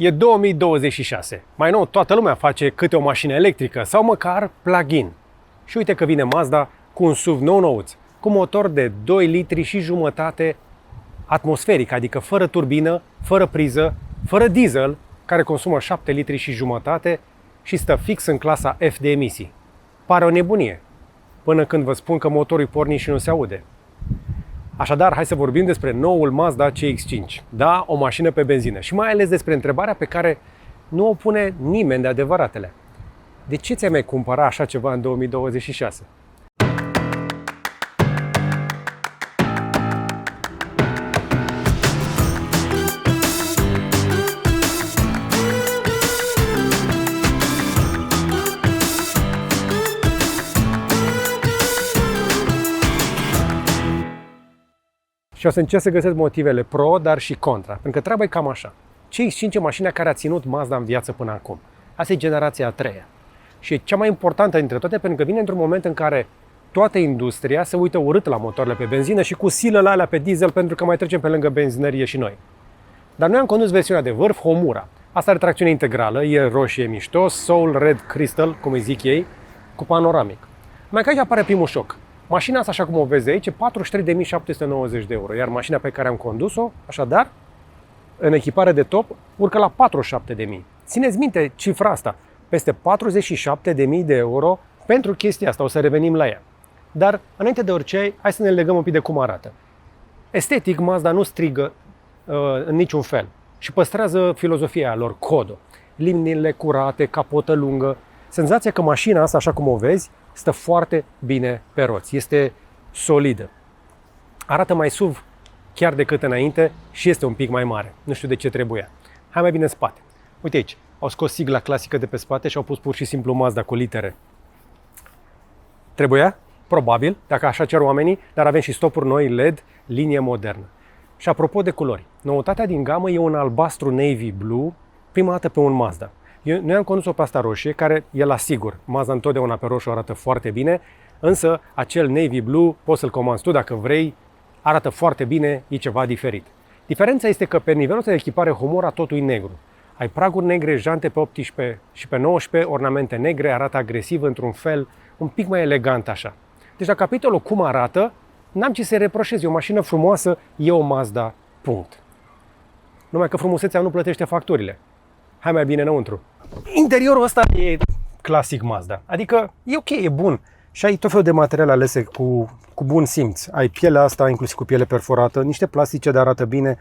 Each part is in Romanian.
E 2026. Mai nou, toată lumea face câte o mașină electrică sau măcar plug-in. Și uite că vine Mazda cu un SUV nou-nouț, cu motor de 2 litri și jumătate atmosferic, adică fără turbină, fără priză, fără diesel, care consumă 7 litri și jumătate și stă fix în clasa F de emisii. Pare o nebunie, până când vă spun că motorul porni și nu se aude. Așadar, hai să vorbim despre noul Mazda CX-5. Da, o mașină pe benzină și mai ales despre întrebarea pe care nu o pune nimeni de adevăratele. De ce ți-ai mai cumpăra așa ceva în 2026? Și o să încerc să găsesc motivele pro, dar și contra. Pentru că treaba e cam așa. CX-5 e mașina care a ținut Mazda în viață până acum. Asta e generația a treia. Și e cea mai importantă dintre toate pentru că vine într-un moment în care toată industria se uită urât la motoarele pe benzină și cu silă la alea pe diesel pentru că mai trecem pe lângă benzinărie și noi. Dar noi am condus versiunea de vârf, Homura. Asta are tracțiune integrală, e roșie mișto, Soul Red Crystal, cum îi zic ei, cu panoramic. Mai că aici apare primul șoc. Mașina asta, așa cum o vezi aici, e 43.790 de euro, iar mașina pe care am condus-o, așadar, în echipare de top, urcă la 47.000. Țineți minte cifra asta, peste 47.000 de euro pentru chestia asta, o să revenim la ea. Dar, înainte de orice, hai să ne legăm un pic de cum arată. Estetic, Mazda nu strigă în niciun fel și păstrează filozofia lor, Kodo. Liniile curate, capotă lungă. Senzația că mașina asta, așa cum o vezi, stă foarte bine pe roți. Este solidă. Arată mai SUV chiar decât înainte și este un pic mai mare. Nu știu de ce trebuia. Hai mai bine în spate. Uite aici. Au scos sigla clasică de pe spate și au pus pur și simplu Mazda cu litere. Trebuia? Probabil, dacă așa cer oamenii, dar avem și stopuri noi LED, linie modernă. Și apropo de culori, noutatea din gamă e un albastru navy blue, prima dată pe un Mazda. Noi am condus-o pe asta roșie, care e la sigur. Mazda întotdeauna pe roșu arată foarte bine, însă acel navy blue poți să-l comanzi tu dacă vrei, arată foarte bine, e ceva diferit. Diferența este că pe nivelul de echipare Homura totul e negru. Ai praguri negre, jante pe 18 și pe 19, ornamente negre, arată agresiv într-un fel un pic mai elegant așa. Deci la capitolul cum arată, n-am ce să reproșez, e o mașină frumoasă, e o Mazda, punct. Numai că frumusețea nu plătește facturile. Hai mai bine înăuntru. Interiorul ăsta e clasic Mazda, adică e ok, e bun. Și ai tot felul de materiale alese cu bun simț. Ai pielea asta, inclusiv cu piele perforată, niște plastice de arată bine,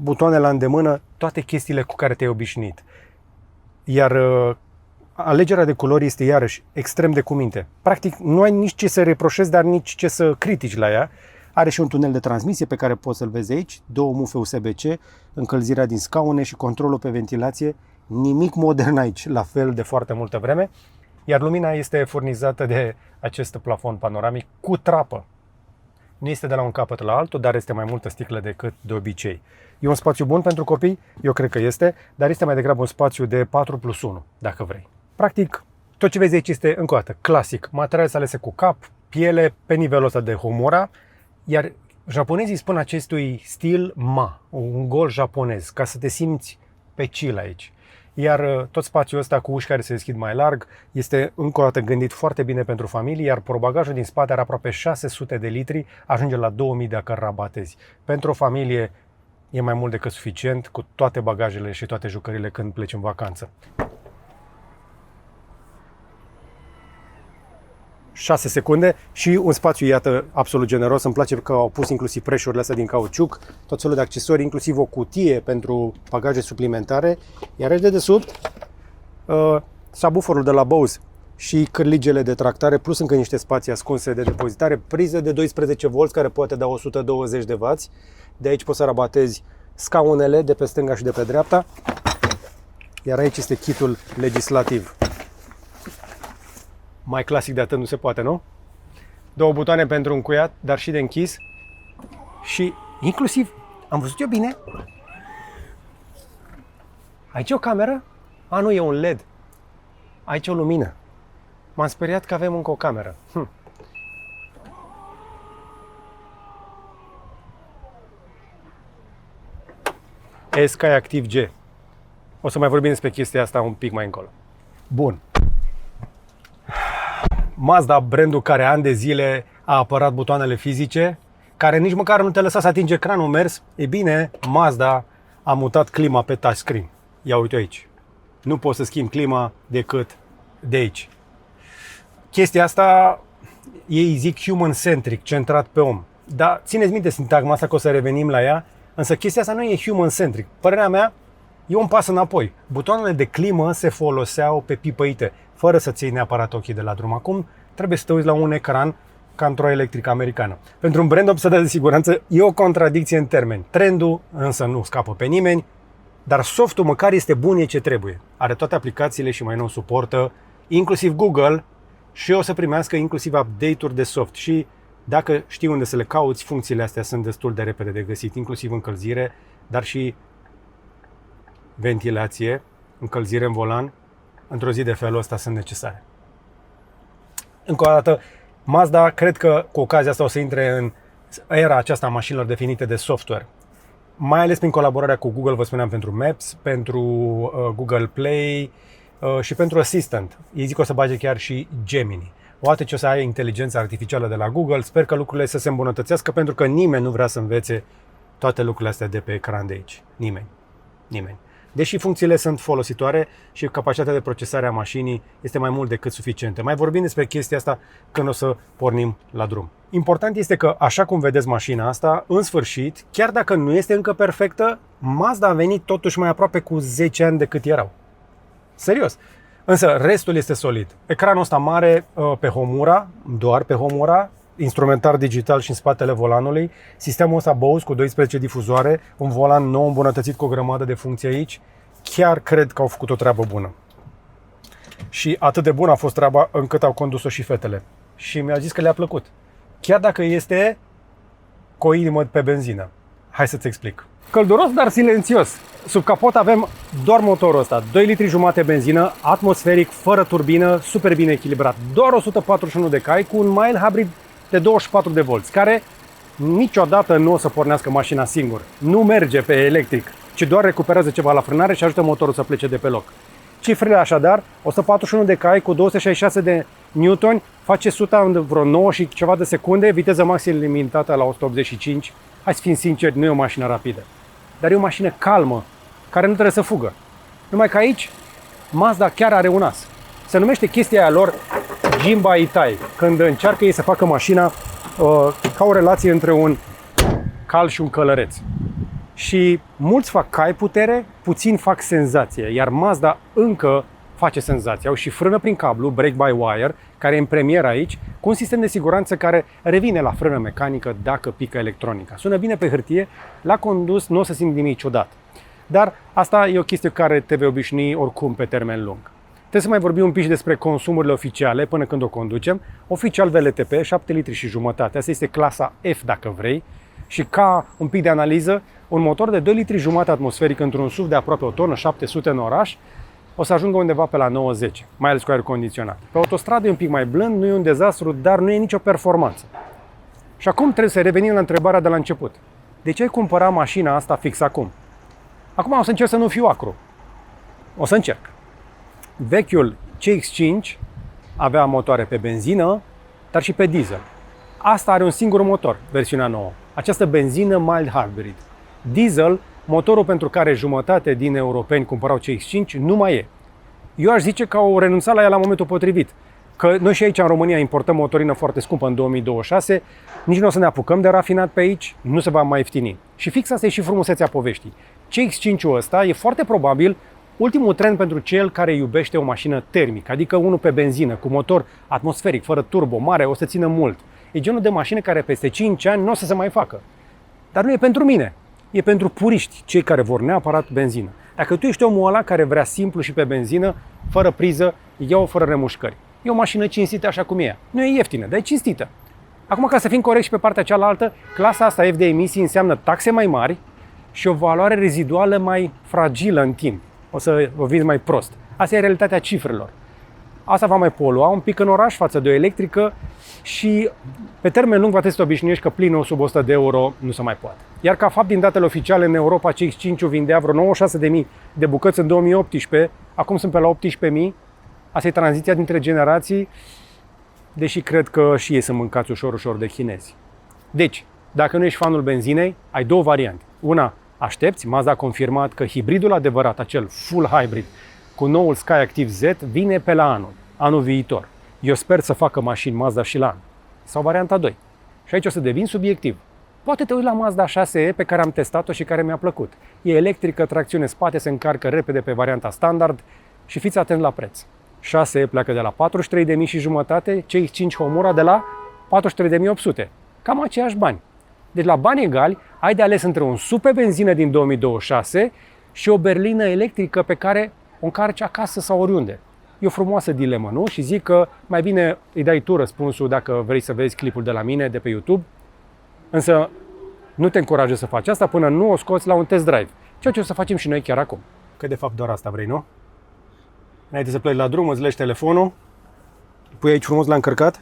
butoane la îndemână, toate chestiile cu care te-ai obișnuit. Iar alegerea de culori este iarăși extrem de cuminte. Practic nu ai nici ce să reproșezi, dar nici ce să critici la ea. Are și un tunel de transmisie pe care poți să-l vezi aici, 2 mufe USB-C, încălzirea din scaune și controlul pe ventilație. Nimic modern aici, la fel de foarte multă vreme. Iar lumina este furnizată de acest plafon panoramic cu trapă. Nu este de la un capăt la altul, dar este mai multă sticlă decât de obicei. E un spațiu bun pentru copii? Eu cred că este, dar este mai degrabă un spațiu de 4+1, dacă vrei. Practic, tot ce vezi aici este, încă o dată, clasic. Materiale alese cu cap, piele, pe nivelul ăsta de Homura, iar japonezii spun acestui stil ma, un gol japonez, ca să te simți pe chill aici. Iar tot spațiul ăsta cu uși care se deschid mai larg este încă o dată gândit foarte bine pentru familie, iar porobagajul din spate are aproape 600 de litri, ajunge la 2000 dacă rabatezi. Pentru o familie e mai mult decât suficient cu toate bagajele și toate jucările când pleci în vacanță. 6 secunde și un spațiu, iată, absolut generos. Îmi place că au pus inclusiv preșurile astea din cauciuc, tot felul de accesorii, inclusiv o cutie pentru bagaje suplimentare. Iar aici de desubt, subwooferul de la Bose și cârligele de tractare, plus încă niște spații ascunse de depozitare, priză de 12V care poate da 120 de W. De aici poți să rabatezi scaunele de pe stânga și de pe dreapta. Iar aici este kitul legislativ. Mai clasic de atât nu se poate, nu? 2 butoane pentru încuiat, dar și de închis. Și inclusiv, am văzut eu bine? Aici e o cameră? A, nu, e un LED. Aici e o lumină. M-am speriat că avem încă o cameră. Sky Active G. O să mai vorbim despre chestia asta un pic mai încolo. Bun. Mazda, brandul care ani de zile a apărat butoanele fizice, care nici măcar nu te lăsa să atingi ecranul mers, e bine, Mazda a mutat clima pe touchscreen. Ia uite aici. Nu poți să schimbi clima decât de aici. Chestia asta, ei zic human-centric, centrat pe om. Dar țineți minte sintagma asta că o să revenim la ea, însă chestia asta nu e human-centric. Părerea mea, e un pas înapoi. Butoanele de climă se foloseau pe pipăite, fără să-ți iei neapărat ochii de la drum. Acum trebuie să te uiți la un ecran ca într-o electrică americană. Pentru un brand obsedat de siguranță e o contradicție în termeni. Trendul însă nu scapă pe nimeni, dar softul măcar este bun, e ce trebuie. Are toate aplicațiile și mai nou suportă, inclusiv Google, și o să primească inclusiv update-uri de soft. Și dacă știi unde să le cauți, funcțiile astea sunt destul de repede de găsit, inclusiv încălzire, dar și ventilație, încălzire în volan. Într-o zi de felul ăsta sunt necesare. Încă o dată, Mazda cred că cu ocazia asta o să intre în era aceasta a mașinilor definite de software. Mai ales prin colaborarea cu Google, vă spuneam, pentru Maps, pentru Google Play și pentru Assistant. Ei zic că o să bage chiar și Gemini. Odată ce o să ai inteligența artificială de la Google, sper că lucrurile să se îmbunătățească, pentru că nimeni nu vrea să învețe toate lucrurile astea de pe ecran de aici. Nimeni. Deși funcțiile sunt folositoare și capacitatea de procesare a mașinii este mai mult decât suficientă. Mai vorbim despre chestia asta când o să pornim la drum. Important este că, așa cum vedeți mașina asta, în sfârșit, chiar dacă nu este încă perfectă, Mazda a venit totuși mai aproape cu 10 ani decât erau. Serios. Însă restul este solid. Ecranul ăsta mare pe Homura, doar pe Homura, instrumentar digital și în spatele volanului, sistemul ăsta Bose cu 12 difuzoare, un volan nou îmbunătățit cu o grămadă de funcții aici, chiar cred că au făcut o treabă bună. Și atât de bună a fost treaba încât au condus-o și fetele. Și mi-a zis că le-a plăcut. Chiar dacă este cu o inimă pe benzină. Hai să-ți explic. Călduros, dar silențios. Sub capot avem doar motorul ăsta, 2 litri jumate benzină, atmosferic, fără turbină, super bine echilibrat. Doar 141 de cai cu un mild hybrid de 24 de volți, care niciodată nu o să pornească mașina singur. Nu merge pe electric, ci doar recuperează ceva la frânare și ajută motorul să plece de pe loc. Cifrele așadar, 141 de cai cu 266 de newtoni, face 100 în vreo 9 și ceva de secunde, viteză maximă limitată la 185. Hai să fim sinceri, nu e o mașină rapidă, dar e o mașină calmă, care nu trebuie să fugă. Numai că aici, Mazda chiar are un as. Se numește chestia aia lor Jimba Itai, când încearcă ei să facă mașina ca o relație între un cal și un călăreț. Și mulți fac cai putere, puțini fac senzație, iar Mazda încă face senzație. Au și frână prin cablu, brake-by-wire, care e în premieră aici, cu un sistem de siguranță care revine la frână mecanică dacă pică electronica. Sună bine pe hârtie, la condus nu o să simți nimic ciudat. Dar asta e o chestie cu care te vei obișnui oricum pe termen lung. Trebuie să mai vorbim un pic despre consumurile oficiale până când o conducem. Oficial VLTP, 7 litri și jumătate. Asta este clasa F dacă vrei. Și ca un pic de analiză, un motor de 2 litri jumătate atmosferic într-un SUV de aproape o tonă, 700 în oraș, o să ajungă undeva pe la 90, mai ales cu aer condiționat. Pe autostradă e un pic mai blând, nu e un dezastru, dar nu e nicio performanță. Și acum trebuie să revenim la întrebarea de la început. De ce ai cumpărat mașina asta fix acum? Acum o să încerc să nu fiu acru. O să încerc. Vechiul CX-5 avea motoare pe benzină, dar și pe diesel. Asta are un singur motor, versiunea nouă. Această benzină mild hybrid. Diesel, motorul pentru care jumătate din europeni cumpărau CX-5, nu mai e. Eu aș zice că au renunțat la ea la momentul potrivit. Că noi și aici în România importăm motorină foarte scumpă în 2026, nici nu o să ne apucăm de rafinat pe aici, nu se va mai ieftini. Și fix asta e și frumusețea poveștii. CX-5-ul ăsta e foarte probabil ultimul trend pentru cel care iubește o mașină termică, adică unul pe benzină, cu motor atmosferic, fără turbo, mare, o să țină mult. E genul de mașină care peste 5 ani nu o să se mai facă. Dar nu e pentru mine, e pentru puriști, cei care vor neapărat benzină. Dacă tu ești omul ăla care vrea simplu și pe benzină, fără priză, ia-o fără remușcări. E o mașină cinstită așa cum e ea. Nu e ieftină, dar e cinstită. Acum, ca să fim corecți și pe partea cealaltă, clasa asta F de emisii înseamnă taxe mai mari și o valoare reziduală mai fragilă în timp. O să vă vin mai prost. Asta e realitatea cifrelor. asta va mai polua un pic în oraș față de o electrică și pe termen lung va trebui să te obișnuiești că plinul sub 100 de euro nu se mai poate. Iar ca fapt, din datele oficiale, în Europa CX-5 vindea vreo 96.000 de bucăți în 2018, acum sunt pe la 18.000. Asta e tranziția dintre generații, deși cred că și ei sunt mâncați ușor de chinezi. Deci, dacă nu ești fanul benzinei, ai două variante. Una, aștepți, Mazda a confirmat că hibridul adevărat, acel full hybrid, cu noul Skyactiv Z, vine pe la anul viitor. Eu sper să facă mașini Mazda și la an. Sau varianta 2. Și aici o să devin subiectiv. Poate te uiți la Mazda 6e pe care am testat-o și care mi-a plăcut. E electrică, tracțiune spate, se încarcă repede pe varianta standard și fiți atent la preț. 6e pleacă de la 43.500 și jumătate, CX-5 Homura de la 43.800. Cam aceiași bani. Deci la bani egali ai de ales între un SUV pe benzină din 2026 și o berlină electrică pe care o încarci acasă sau oriunde. E o frumoasă dilemă, nu? Și zic că mai bine îi dai tu răspunsul dacă vrei să vezi clipul de la mine, de pe YouTube. Însă nu te încurajez să faci asta până nu o scoți la un test drive. Ceea ce o să facem și noi chiar acum. Că de fapt doar asta vrei, nu? Înainte să pleci la drum, îți legi telefonul, pui aici frumos la încărcat.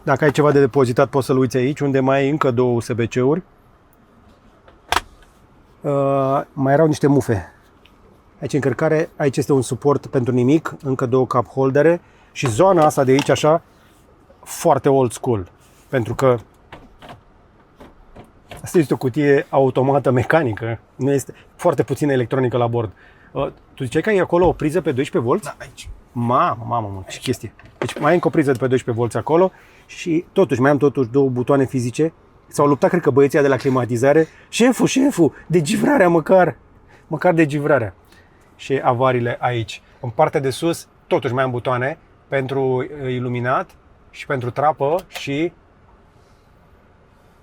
Dacă ai ceva de depozitat, poți să-l uiți aici, unde mai ai încă două USB-C-uri. Mai erau niște mufe. Aici încărcare, aici este un suport pentru nimic, încă două cup holdere și zona asta de aici așa, foarte old school, pentru că asta este o cutie automată mecanică, nu este foarte puțină electronică la bord. Tu ziceai că ai acolo o priză pe 12 volți? Da, aici. Mamă, ce chestie. Deci mai ai încă o priză de pe 12 volți acolo și totuși mai am două butoane fizice. S-au luptat, cred că băieții de la climatizare. Șeful, degivrarea măcar degivrarea. Și avariile aici. În partea de sus, totuși mai am butoane pentru iluminat și pentru trapă și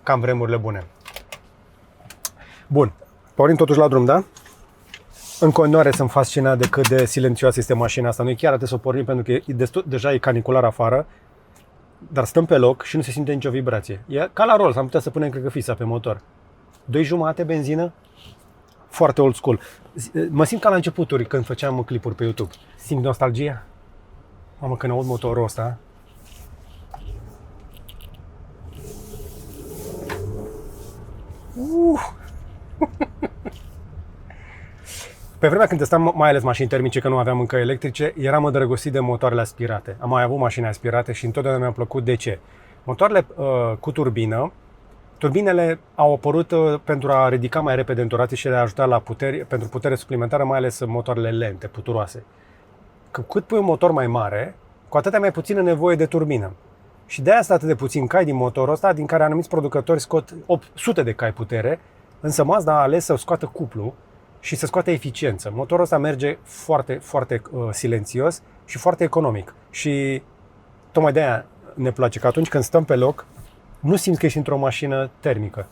cam vremurile bune. Bun, pornim totuși la drum, da? În continuare sunt fascinat de cât de silențioasă este mașina asta. Noi chiar trebuie să o pornim pentru că deja e canicular afară, dar stăm pe loc și nu se simte nicio vibrație. E ca la Rolls, am putea să punem, cred că, fisa pe motor. 2,5 benzină, foarte old school. Mă simt ca la începuturi când făceam clipuri pe YouTube. Simt nostalgia? Mamă, când aud motorul ăsta. Pe vremea când testam mai ales mașini termice, că nu aveam încă electrice, eram îndrăgostit de motoarele aspirate. Am mai avut mașini aspirate și întotdeauna mi-a plăcut. De ce? Motoarele cu turbină, turbinele au apărut pentru a ridica mai repede înturații și a ajuta pentru putere suplimentară, mai ales motoarele lente, puturoase. Cât pui un motor mai mare, cu atâta mai puțină nevoie de turbină. Și de aia sunt atât de puțin cai din motorul ăsta, din care anumiți producători scot 800 de cai putere, însă Mazda a ales să scoată cuplu și să scoate eficiență. Motorul ăsta merge foarte silențios și foarte economic. Și tocmai de aia ne place că atunci când stăm pe loc, nu simți că ești într-o mașină termică.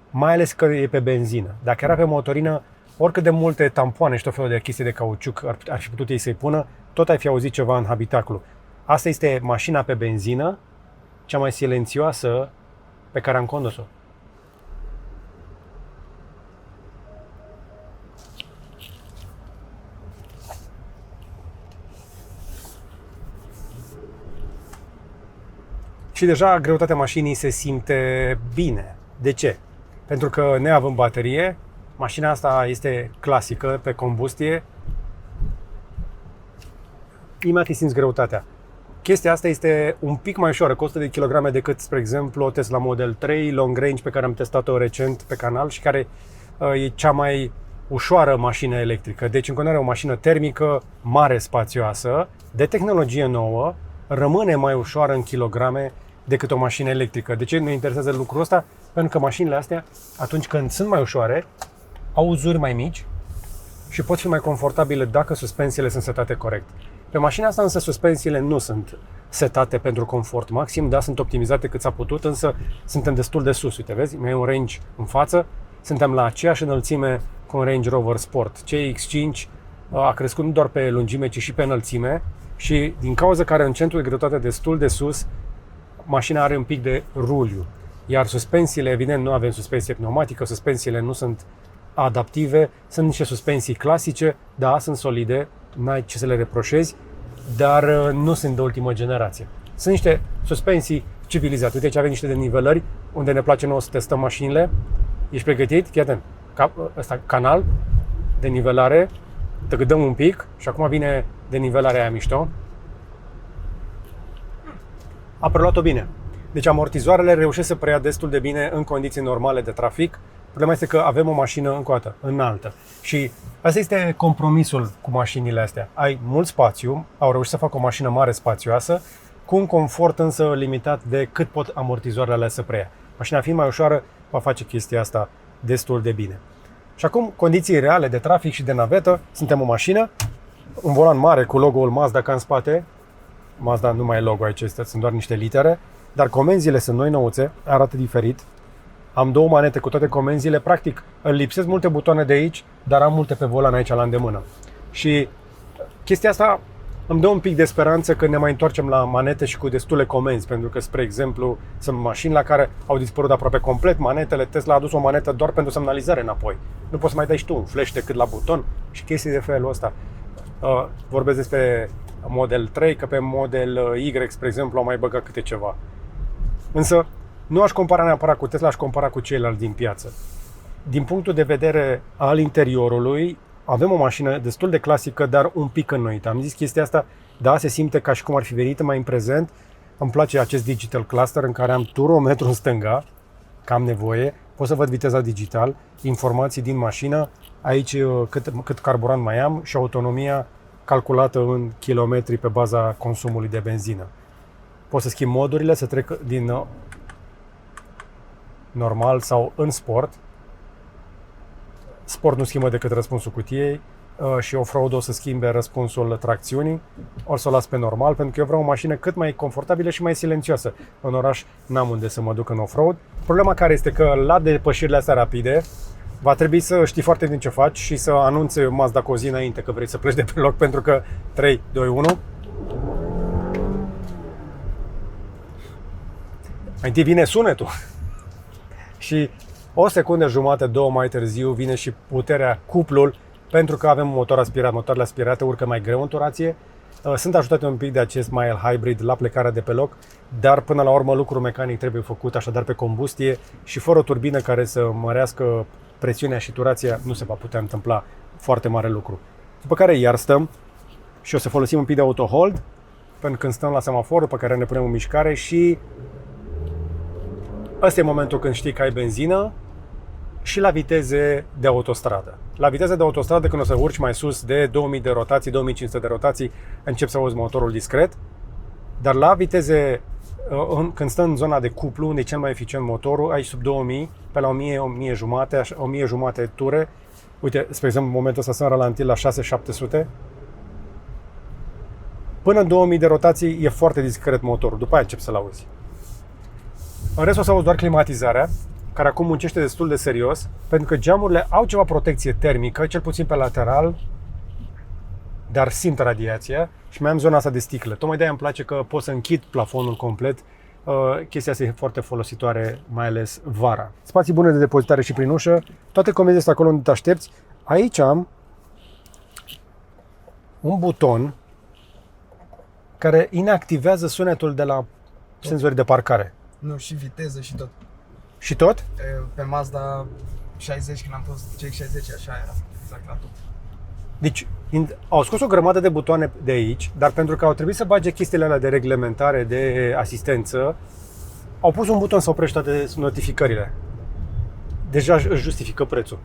Mai ales că e pe benzină. Dacă era pe motorină, oricât de multe tampoane și tot felul de chestii de cauciuc ar fi putut ei să-i pună, tot ai fi auzit ceva în habitaclu. Asta este mașina pe benzină, cea mai silențioasă pe care am condus-o. Și deja greutatea mașinii se simte bine. De ce? Pentru că neavând baterie, mașina asta este clasică, pe combustie, imediat îi simți greutatea. Chestia asta este un pic mai ușoară, cu 100 de kilograme decât, spre exemplu, o Tesla Model 3 Long Range pe care am testat-o recent pe canal și care e cea mai ușoară mașină electrică. Deci, în continuare, o mașină termică, mare, spațioasă, de tehnologie nouă, rămâne mai ușoară în kilograme decât o mașină electrică. De ce ne interesează lucrul ăsta? Pentru că mașinile astea, atunci când sunt mai ușoare, au uzuri mai mici și pot fi mai confortabile dacă suspensiile sunt setate corect. Pe mașina asta însă suspensiile nu sunt setate pentru confort maxim, da, sunt optimizate cât s-a putut, însă suntem destul de sus. Uite, vezi, mai e un range în față, suntem la aceeași înălțime cu un Range Rover Sport. CX-5 a crescut nu doar pe lungime, ci și pe înălțime și din cauza că are un centru de greutate destul de sus, mașina are un pic de ruliu. Iar suspensiile, evident, nu avem suspensie pneumatică, suspensiile nu sunt adaptive, sunt niște suspensii clasice, da, sunt solide, n-ai ce să le reproșezi, dar nu sunt de ultimă generație. Sunt niște suspensii civilizate. Uite, aici avem niște denivelări unde ne place nouă să testăm mașinile. Ești pregătit? Fii atent. Ăsta, canal, denivelare, tăgădăm un pic și acum vine denivelarea aia mișto. A preluat-o bine. Deci amortizoarele reușesc să preia destul de bine în condiții normale de trafic. Problema este că avem o mașină încă o dată, înaltă. Și asta este compromisul cu mașinile astea. Ai mult spațiu, au reușit să facă o mașină mare spațioasă, cu un confort însă limitat de cât pot amortizoarele alea să preia. Mașina fiind mai ușoară, va face chestia asta destul de bine. Și acum, condiții reale de trafic și de navetă, suntem o mașină, un volan mare cu logo-ul Mazda ca în spate. Mazda nu mai e logo aici, sunt doar niște litere, dar comenzile sunt noi nouțe, arată diferit. Am două manete cu toate comenzile, practic îmi lipsesc multe butoane de aici, dar am multe pe volan aici la îndemână. Și chestia asta îmi dă un pic de speranță că ne mai întoarcem la manete și cu destule comenzi, pentru că, spre exemplu, sunt mașini la care au dispărut aproape complet manetele. Tesla a adus o manetă doar pentru semnalizare înapoi. Nu poți să mai dai și tu un flash decât la buton și chestii de felul ăsta. Vorbesc despre Model 3, că pe Model Y, spre exemplu, au mai băgat câte ceva. Însă, nu aș compara neapărat cu Tesla, aș compara cu ceilalți din piață. Din punctul de vedere al interiorului, avem o mașină destul de clasică, dar un pic înnoită. Am zis chestia asta, da, se simte ca și cum ar fi venit mai în prezent. Îmi place acest digital cluster în care am turometru în stânga, că am nevoie, pot să văd viteza digital, informații din mașină, aici cât carburant mai am și autonomia calculată în kilometri pe baza consumului de benzină. Pot să schimb modurile, să trec din normal sau în sport. Sport nu schimbă decât răspunsul cutiei și off-road o să schimbe răspunsul tracțiunii. O să o las pe normal, pentru că eu vreau o mașină cât mai confortabilă și mai silențioasă. În oraș n-am unde să mă duc în off-road. Problema care este că la depășirile astea rapide va trebui să știi foarte din ce faci și să anunți Mazda cu o zi înainte că vrei să pleci de pe loc, pentru că 3, 2, 1. Mai întâi vine sunetul și o secundă jumătate, două mai târziu vine și puterea, cuplul, pentru că avem un motor aspirat. Motoarele aspirate urcă mai greu în turație. Sunt ajutate un pic de acest mild hybrid la plecarea de pe loc, dar până la urmă lucrul mecanic trebuie făcut așadar pe combustie și fără o turbină care să mărească presiunea și turația nu se va putea întâmpla foarte mare lucru. După care iar stăm și o să folosim un pic de auto hold până când stăm la semafor, pe care ne punem în mișcare și ăsta e momentul când știi că ai benzină și la viteze de autostradă. La viteze de autostradă, când o să urci mai sus de 2000 de rotații, 2500 de rotații, începi să auzi motorul discret, dar la viteze, când stă în zona de cuplu, unde e cel mai eficient motorul, aici sub 2000, pe la 1000, 1000 jumate, 1000 jumate ture, uite, spre exemplu, în momentul ăsta sunt ralantit la 6700, până în 2000 de rotații e foarte discret motorul, după aia începi să-l auzi. În rest o să auzi doar climatizarea, care acum muncește destul de serios, pentru că geamurile au ceva protecție termică, cel puțin pe lateral, dar simt radiația și mai am zona asta de sticlă. Tocmai de-aia îmi place că pot să închid plafonul complet. Chestia asta e foarte folositoare, mai ales vara. Spații bune de depozitare și prin ușă, toate comenzile sunt acolo unde te aștepți. Aici am un buton care inactivează sunetul de la senzorii de parcare. Nu, și viteză și tot. Și tot? Pe Mazda 60, când am pus CX-60, așa era, exact la tot. Deci, au scos o grămadă de butoane de aici, dar pentru că au trebuit să bage chestiile alea de reglementare, de asistență, au pus un buton să oprești toate notificările. Deja își justifică prețul.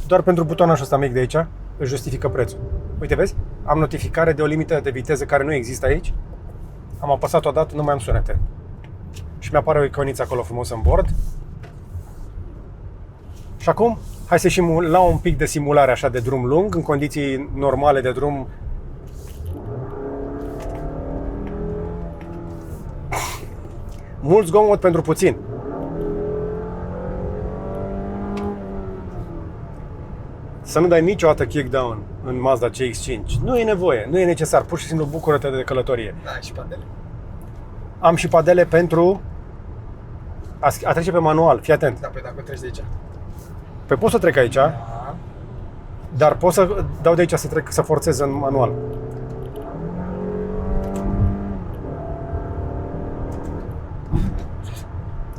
Doar pentru butonul ăsta mic de aici, își justifică prețul. Uite, vezi? Am notificare de o limită de viteză care nu există aici. Am apăsat odată, nu mai am sunete. Și mi-apare o iconiță acolo frumos în bord. Și acum, hai să ieșim la un pic de simulare așa de drum lung, în condiții normale de drum. Mult zgomot pentru puțin. Să nu dai niciodată kickdown în Mazda CX-5. Nu e nevoie, nu e necesar, pur și simplu bucură-te de călătorie. Da, și padele. Am și padele pentru a trece pe manual, fii atent. Da, păi dacă treci de aici. Păi pot să trec aici, Dar pot să dau de aici să forțez în manual.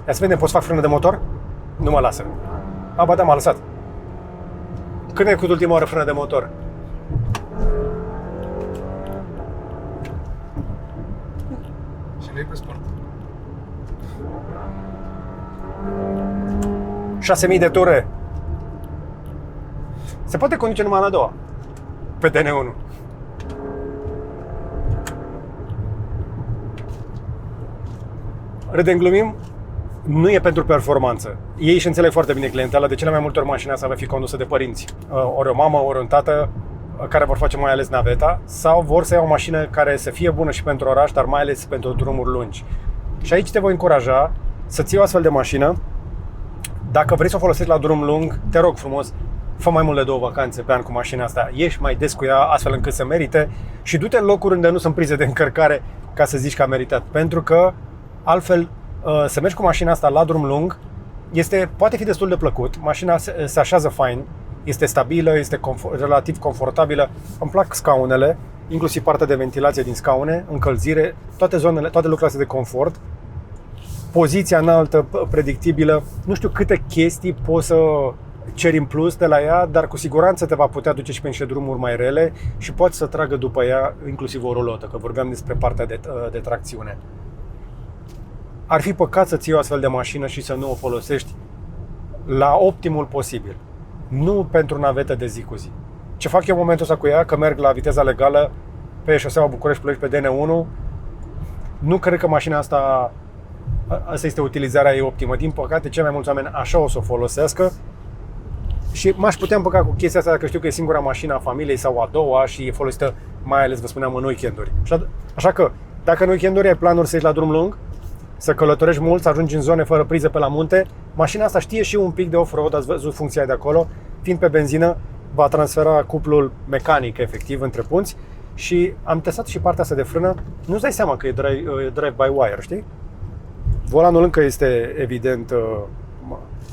Ia să vedem, poți să fac frână de motor? Nu mă lasă. Ba da, m-a lăsat. Când ai făcut ultima oară frână de motor? Și nu e pe sport. 6000 de ture. Se poate conduce numai la a doua. Pe DN1. Râdem, glumim, nu e pentru performanță. Ei și înțeleg foarte bine clientela, de cele mai multe ori mașina asta va fi condusă de părinți. Ori o mamă, ori un tată, care vor face mai ales naveta, sau vor să iau o mașină care să fie bună și pentru oraș, dar mai ales pentru drumuri lungi. Și aici te voi încuraja să-ți iei o astfel de mașină. Dacă vrei să o folosești la drum lung, te rog frumos, fă mai mult de 2 vacanțe pe an cu mașina asta, ieși mai des cu ea astfel încât să merite și du-te în locuri unde nu sunt prize de încărcare ca să zici că a meritat. Pentru că altfel să mergi cu mașina asta la drum lung poate fi destul de plăcut, mașina se așează fain, este stabilă, este relativ confortabilă, îmi plac scaunele, inclusiv partea de ventilație din scaune, încălzire, toate lucrurile astea de confort, poziția înaltă, predictibilă, nu știu câte chestii poți să ceri în plus de la ea, dar cu siguranță te va putea duce și pe niște drumuri mai rele și poți să tragă după ea inclusiv o rulotă, că vorbeam despre partea de tracțiune. Ar fi păcat să ții o astfel de mașină și să nu o folosești la optimul posibil. Nu pentru navetă de zi cu zi. Ce fac eu în momentul ăsta cu ea, că merg la viteza legală pe șoseaua București-Ploiești pe DN1, nu cred că mașina asta este utilizarea ei optimă. Din păcate, cei mai mulți oameni așa o să o folosească și m-aș putea împăca cu chestia asta dacă știu că e singura mașină a familiei sau a doua și e folosită mai ales, vă spuneam, în weekenduri. Așa că, dacă în weekenduri ai planuri să ieși la drum lung, să călătorești mult, să ajungi în zone fără priză pe la munte, mașina asta știe și un pic de off-road, ați văzut funcția de acolo, fiind pe benzină, va transfera cuplul mecanic efectiv între punți și am testat și partea asta de frână, nu-ți dai seama că e drive-by-wire, știi? Volanul încă este evident,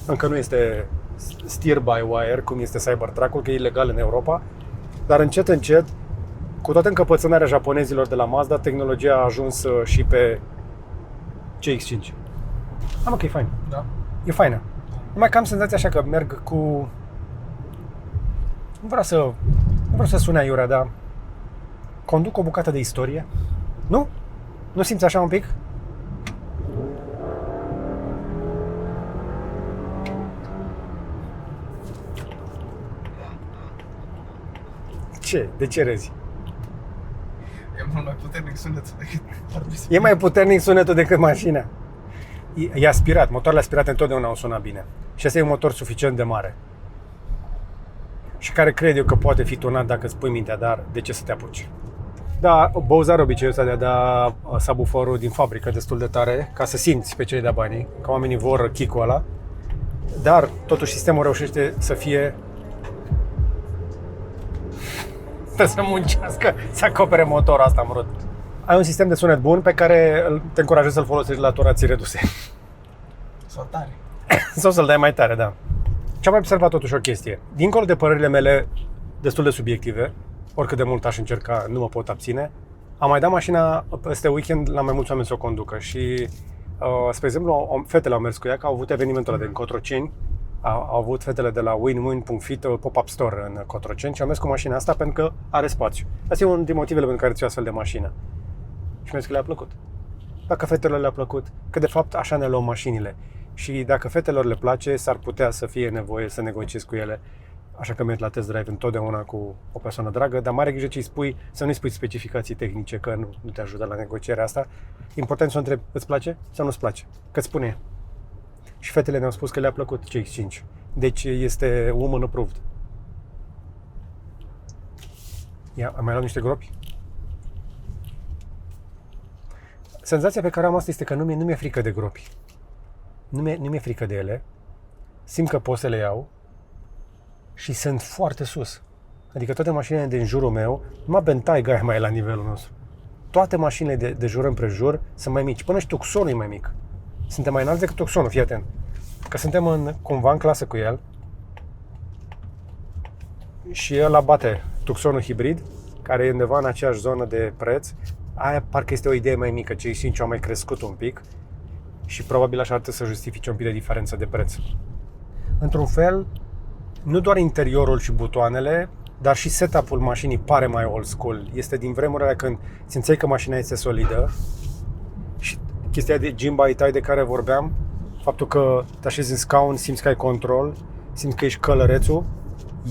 încă nu este steer-by-wire, cum este Cybertruck-ul, că e ilegal în Europa, dar încet, încet, cu toată încăpățânarea japonezilor de la Mazda, tehnologia a ajuns și pe CX-5. Mă, că e fain. Da. E faină. Numai că am senzația așa că merg cu... Nu vreau să sune aiurea, dar conduc o bucată de istorie. Nu? Nu simți așa un pic? Ce? De ce râzi? E mult mai puternic sunetul decât Barbie. E mai puternic sunetul decât mașina. E aspirat. Motoarele aspirate întotdeauna au sunat bine. Și ăsta e un motor suficient de mare. Și care cred eu că poate fi tunat dacă îți pui mintea, dar de ce să te apuci? Da, Bose are obiceiul ăsta de a da subwooferul din fabrică destul de tare, ca să simți pe cei de banii, că oamenii vor kick-ul ăla. Dar totuși sistemul reușește să fie... să muncească, să acopere motorul asta mărut. Ai un sistem de sunet bun pe care te încurajez să-l folosești la torații reduse. Sau tare. Sau să-l dai mai tare, da. Ce-am mai observat totuși o chestie. Dincolo de părerile mele destul de subiective, oricât de mult aș încerca, nu mă pot abține, am mai dat mașina peste weekend la mai mulți oameni să o conducă și, spre exemplu, fetele au mers cu ea, că au avut evenimentul ăla din Cotroceni, au avut fetele de la Win-Win.fit pop-up store în Cotroceni și au mers cu mașina asta pentru că are spațiu. Asta e unul din motivele pentru care ți-o astfel de mașină. Și mi-a zis că le-a plăcut. Dacă fetelor le-a plăcut, că de fapt așa ne luăm mașinile. Și dacă fetelor le place, s-ar putea să fie nevoie să negociezi cu ele. Așa că mergi la test drive întotdeauna cu o persoană dragă, dar mare grijă ce îi spui, să nu-i spui specificații tehnice, că nu te ajută la negocierea asta. Important să o întrebi, îți place sau nu-ți place? Că-ți spune. Și fetele ne-au spus că le-a plăcut CX-5. Deci este woman approved. Ia, am mai luat niște gropi? Senzația pe care am asta este că nu mi-e frică de gropi. Nu mi-e frică de ele. Simt că pot să le iau și sunt foarte sus. Adică toate mașinile din jurul meu, numai Bentayga mai e la nivelul nostru. Toate mașinile de jur împrejur sunt mai mici. Până și Tucsonul e mai mic. Suntem mai înalți decât Tucsonul, fii atent. Că suntem cumva în clasă cu el. Și ăla bate Tucsonul hibrid, care e undeva în aceeași zonă de preț. Aia parcă este o idee mai mică, cei 5 au mai crescut un pic și probabil așa ar trebui să justifice un pic de diferență de preț. Într-un fel, nu doar interiorul și butoanele, dar și setup-ul mașinii pare mai old school. Este din vremurile când simțeai că mașina este solidă și chestia de gym by tie de care vorbeam, faptul că te așezi în scaun, simți că ai control, simți că ești călărețul,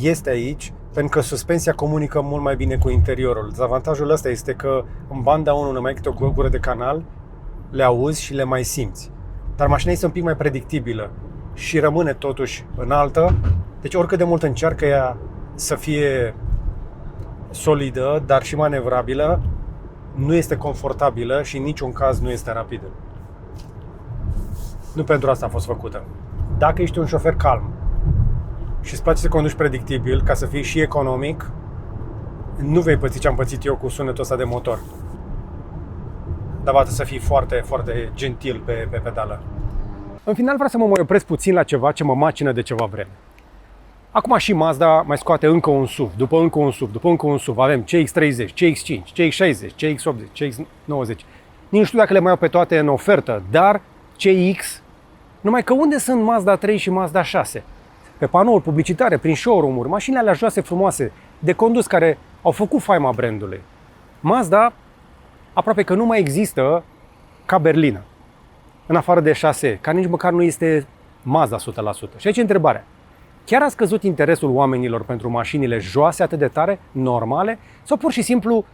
este aici, pentru că suspensia comunică mult mai bine cu interiorul. Dezavantajul ăsta este că în banda 1, numai câte o gură de canal, le auzi și le mai simți. Dar mașina este un pic mai predictibilă și rămâne totuși înaltă, deci oricât de mult încearcă ea să fie solidă, dar și manevrabilă, nu este confortabilă și în niciun caz nu este rapidă. Nu pentru asta a fost făcută. Dacă ești un șofer calm și îți place să conduci predictibil, ca să fii și economic, nu vei păți ce am pățit eu cu sunetul ăsta de motor. Dar poate să fii foarte, foarte gentil pe pedală. În final vreau să mă mai opresc puțin la ceva ce mă macină de ceva vreme. Acum și Mazda mai scoate încă un SUV, după încă un SUV, după încă un SUV. Avem CX-30, CX-5, CX-60, CX-80, CX-90. Nici nu știu dacă le mai au pe toate în ofertă, dar CX, numai că unde sunt Mazda 3 și Mazda 6? Pe panouri publicitare, prin showroom-uri, mașinile alea joase, frumoase, de condus, care au făcut faima brandului. Mazda aproape că nu mai există ca berlină, în afară de 6, care nici măcar nu este Mazda 100%. Și aici e întrebarea. Chiar a scăzut interesul oamenilor pentru mașinile joase atât de tare, normale, sau pur și simplu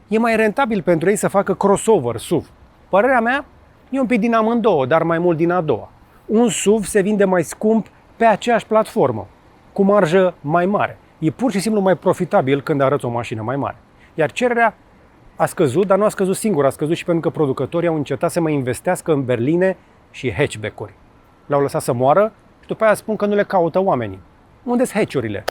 e mai rentabil pentru ei să facă crossover, SUV? Părerea mea e un pic din amândouă, dar mai mult din a doua. Un SUV se vinde mai scump pe aceeași platformă, cu marjă mai mare. E pur și simplu mai profitabil când arăți o mașină mai mare. Iar cererea a scăzut, dar nu a scăzut singur, a scăzut și pentru că producătorii au încetat să mai investească în berline și hatchback-uri. Le-au lăsat să moară și după aia spun că nu le caută oamenii. Unde-s hatch-urile?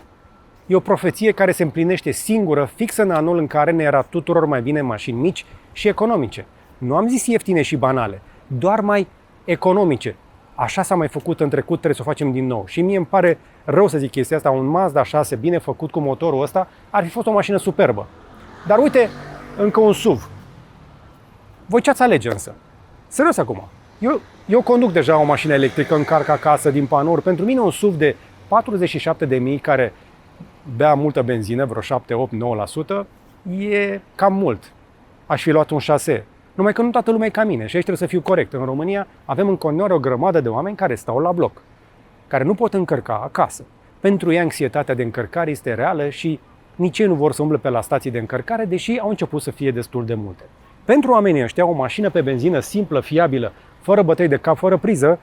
E o profeție care se împlinește singură, fix în anul în care ne era tuturor mai bine mașini mici și economice. Nu am zis ieftine și banale, doar mai economice. Așa s-a mai făcut în trecut, trebuie să o facem din nou. Și mie îmi pare rău să zic chestia asta, un Mazda 6 bine făcut cu motorul ăsta ar fi fost o mașină superbă. Dar uite, încă un SUV. Voi ce ați alege însă? Serios acum. Eu conduc deja o mașină electrică, încarc acasă din panouri. Pentru mine un SUV de 47.000 care bea multă benzină, vreo 7, 8, 9%, e cam mult. Aș fi luat un 6. Numai că nu toată lumea e ca mine și aici trebuie să fiu corect. În România avem în continuare o grămadă de oameni care stau la bloc, care nu pot încărca acasă. Pentru ei anxietatea de încărcare este reală și nici ei nu vor să umble pe la stații de încărcare, deși au început să fie destul de multe. Pentru oamenii ăștia, o mașină pe benzină simplă, fiabilă, fără bătăi de cap, fără priză,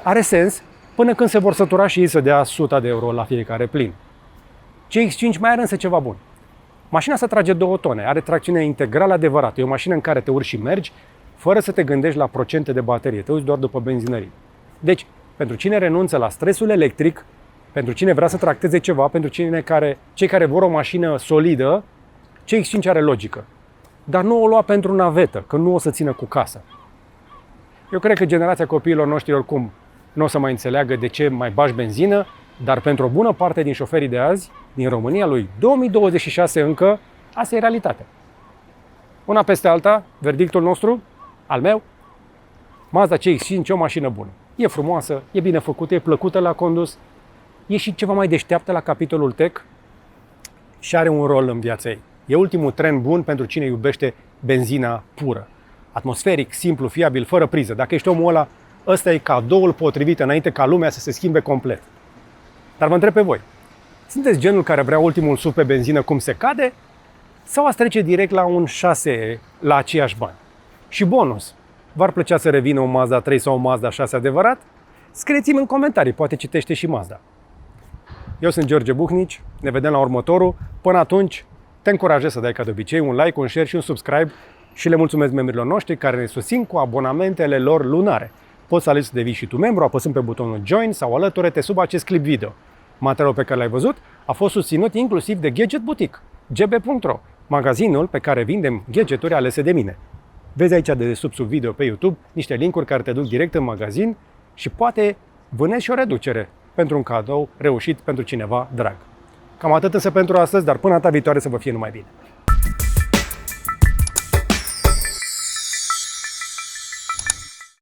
are sens până când se vor sătura și ei să dea 100 de euro la fiecare plin. CX-5 mai are însă ceva bun. Mașina asta trage 2 tone, are tracțiune integrală adevărată. E o mașină în care te urci și mergi fără să te gândești la procente de baterie, te uiți doar după benzinării. Deci, pentru cine renunță la stresul electric, pentru cine vrea să tracteze ceva, pentru cei care vor o mașină solidă, CX-5 are logică. Dar nu o lua pentru navetă, că nu o să țină cu casa. Eu cred că generația copiilor noștri oricum nu o să mai înțeleagă de ce mai bagi benzină, dar pentru o bună parte din șoferii de azi, din România lui 2026 încă, asta e realitatea. Una peste alta, verdictul nostru, al meu, Mazda CX-5 e o mașină bună. E frumoasă, e bine făcută, e plăcută la condus, e și ceva mai deșteaptă la capitolul tech și are un rol în viața ei. E ultimul trend bun pentru cine iubește benzina pură. Atmosferic, simplu, fiabil, fără priză. Dacă ești omul ăla, ăsta e cadoul potrivit înainte ca lumea să se schimbe complet. Dar vă întreb pe voi, sunteți genul care vrea ultimul SUV pe benzină cum se cade? Sau ați trece direct la un 6 la aceiași bani? Și bonus, v-ar plăcea să revină un Mazda 3 sau un Mazda 6 adevărat? Scrieți-mi în comentarii, poate citește și Mazda. Eu sunt George Buhnici, ne vedem la următorul. Până atunci, te încurajez să dai ca de obicei un like, un share și un subscribe și le mulțumesc membrilor noștri care ne susțin cu abonamentele lor lunare. Poți să alegi să devii și tu membru apăsând pe butonul Join sau alătură-te sub acest clip video. Materialul pe care l-ai văzut a fost susținut inclusiv de Gadget Boutique, gb.ro, magazinul pe care vindem gadgeturi alese de mine. Vezi aici de sub video pe YouTube niște linkuri care te duc direct în magazin și poate vânezi și o reducere pentru un cadou reușit pentru cineva drag. Cam atât însă pentru astăzi, dar până data viitoare să vă fie numai bine.